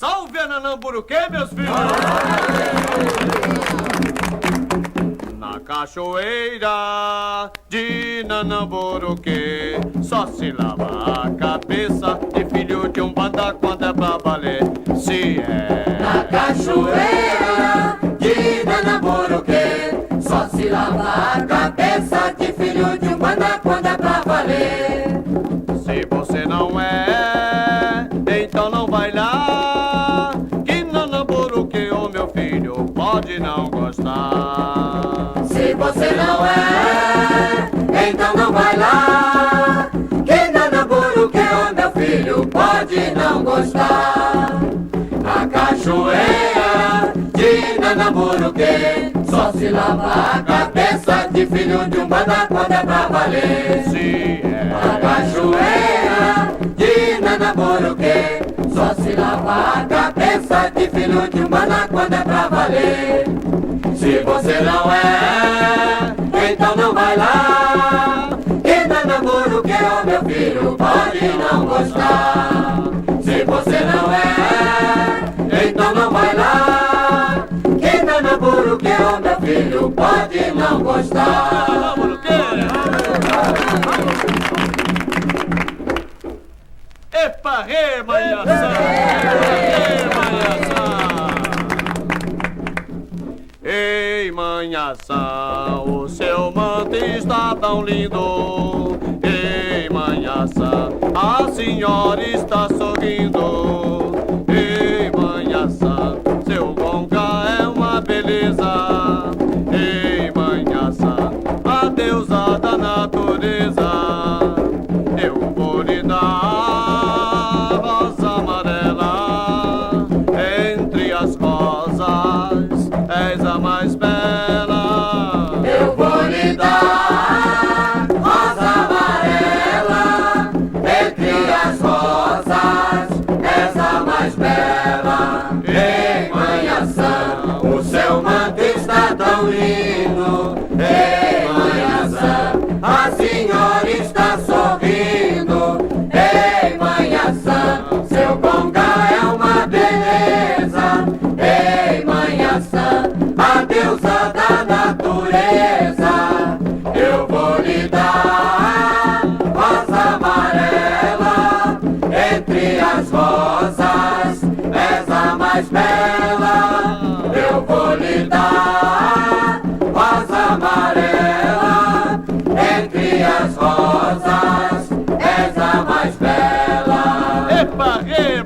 Salve a Nanamburuquê, meus filhos! Na cachoeira de Nanamburuquê só se lava a cabeça de filho de um banda quando é pra valer. Se é na cachoeira de Nanamburuquê só se lava a cabeça de filho de um banda quando é pra valer. Se você não é, então não vai lá, que Nanamburuquê, ô meu filho, pode não gostar. Se você não é, então não vai lá, que Nanamburuquê, ô meu filho, pode não gostar. Na cachoeira de Nanamburuquê só se lava a cabeça de filho de um banda quando é pra valer. Se Na é cachoeira de Nanamburuquê só se lava a cabeça de filho de um banda quando é pra valer. Se você não é, então não vai lá, que Nanamburuquê, ô meu filho, pode não gostar. Se você não é, então não vai lá, que Nanamburuquê, ô meu filho, pode não gostar. Nanamburuquê! Epa, rê, manhaçã! Rê, manhaçã! Ei, manhaçã, o seu manto está tão lindo. Ei, manhaçã, a senhora está sorrindo. Ei, manhaçã, seu gonga é uma beleza. Ei, manhaçã, a deusa da natureza. Eu vou lhe dar rosa amarela entre as rosas, és a mais bela. Eu vou lhe dar rosa amarela entre as rosas, és a mais bela. Ei, manhaçã, o seu manto está tão lindo. Ei, manhaçã, a senhora está sorrindo. Ei, manhaçã, seu gonga é uma beleza. Ei, manhaçã, a deusa da natureza. Eu vou lhe dar rosa amarela entre as rosas, és a mais bela. Eu vou lhe dar rosa amarela entre as rosas, és a mais bela. Epa, rê,